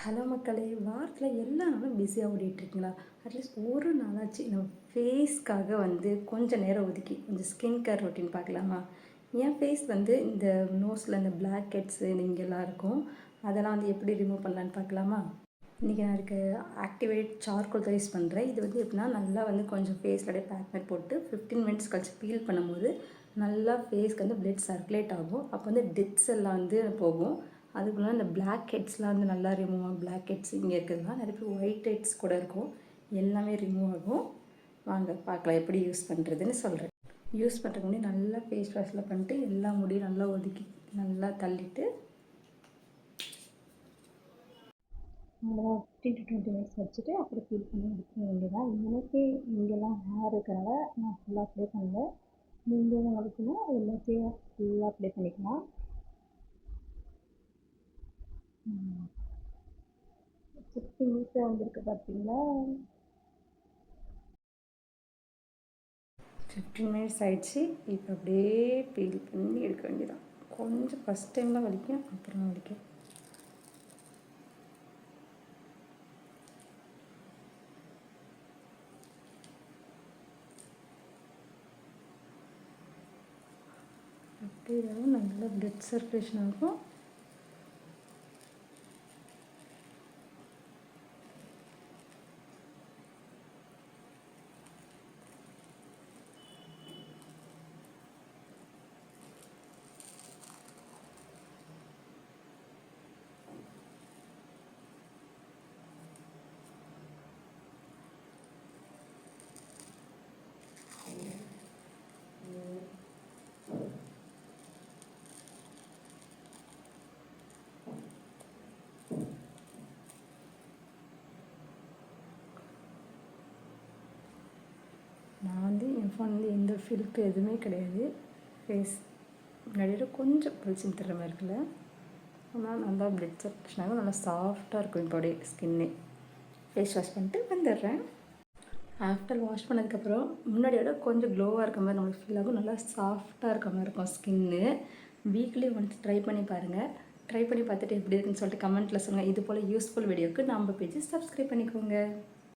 Hello மக்களே! வாரத்தில் எல்லா நாளும் பிஸியாக ஓடிட்டுருக்கீங்களா? அட்லீஸ்ட் ஒரு நாளாச்சு நம்ம ஃபேஸ்க்காக கொஞ்சம் நேரம் ஒதுக்கி கொஞ்சம் ஸ்கின் கேர் ரொட்டீன் பார்க்கலாமா? என் ஃபேஸ் இந்த நோஸில் இந்த பிளாக் ஹெட்ஸு இங்கெல்லாம் இருக்கும். அதெல்லாம் எப்படி ரிமூவ் பண்ணலான்னு பார்க்கலாமா? இன்றைக்கி நான் அதுக்கு ஆக்டிவேட் சார்கோல் தான் யூஸ் பண்ணுறேன். இது எப்படின்னா நல்லா கொஞ்சம் ஃபேஸில் அப்படியே பேக் மாதிரி போட்டு 15 மினிட்ஸ் கழிச்சு பீல் பண்ணும்போது நல்லா ஃபேஸ்க்கு பிளட் சர்க்குலேட் ஆகும். அப்போ டெட்ஸ் எல்லாம் போகும். அதுக்குள்ளே இந்த பிளாக் ஹெட்ஸ்லாம் நல்லா ரிமூவ் ஆகும். பிளாக் ஹெட்ஸ் இங்கே இருக்கிறதுலாம் நிறைய பேர் ஒயிட் ஹெட்ஸ் கூட இருக்கும். எல்லாமே ரிமூவ் ஆகும். வாங்க பார்க்கலாம் எப்படி யூஸ் பண்ணுறதுன்னு சொல்கிறேன். யூஸ் பண்ணுறதுக்கு முன்னாடி நல்லா ஃபேஸ் வாஷில் பண்ணிட்டு எல்லா முடியும் நல்லா ஒதுக்கி நல்லா தள்ளிட்டு 15 to 20 மினிட்ஸ் வச்சுட்டு அப்புறம் ஃபீல் பண்ணி எடுக்க வேண்டியதான். எனக்கு இங்கெல்லாம் ஹேர் இருக்கிறனால நான் ஃபுல்லாக அப்ளை பண்ணல. நீங்கள் உங்களுக்குன்னா எல்லாத்தையும் ஃபுல்லாக அப்ளை பண்ணிக்கலாம். 60 மினிட்ஸ் வந்திருக்கு பார்த்தீங்களா? 15 மினிட்ஸ் ஆயிடுச்சு. இப்போ அப்படியே பீல் பண்ணி எடுக்க வேண்டியதான். கொஞ்சம் ஃபஸ்ட் டைமில் வலிக்கும், அப்புறம் வலிக்கும். அப்படியே நல்லா பிளட் சர்க்குலேஷன் ஆகும். நான் என் ஃபோன் எந்த ஃபில்ட்ரு எதுவுமே கிடையாது. ஃபேஸ் முன்னாடியோட கொஞ்சம் பளிச்சுன்னு தர மாதிரி இருக்குல்ல. ஆனால் நல்லா பிளட் சர்க்குலேஷன் ஆகும். நல்லா சாஃப்டாக இருக்கும். இப்போ அப்படியே ஸ்கின்னே ஃபேஸ் வாஷ் பண்ணிட்டு வந்துடுறேன். ஆஃப்டர் வாஷ் பண்ணதுக்கப்புறம் முன்னாடியோட கொஞ்சம் க்ளோவாக இருக்க மாதிரி நம்மளுக்கு ஃபீல் ஆகும். நல்லா சாஃப்டாக இருக்க மாதிரி இருக்கும் ஸ்கின்னு. வீக்லி ஒன்ஸ் ட்ரை பண்ணி பாருங்கள். ட்ரை பண்ணி பார்த்துட்டு எப்படி இருக்குன்னு சொல்லிட்டு கமெண்ட்டில் சொல்லுங்கள். இது போல் யூஸ்ஃபுல் வீடியோவுக்கு நம்ம பேஜை சப்ஸ்கிரைப் பண்ணிக்கோங்க.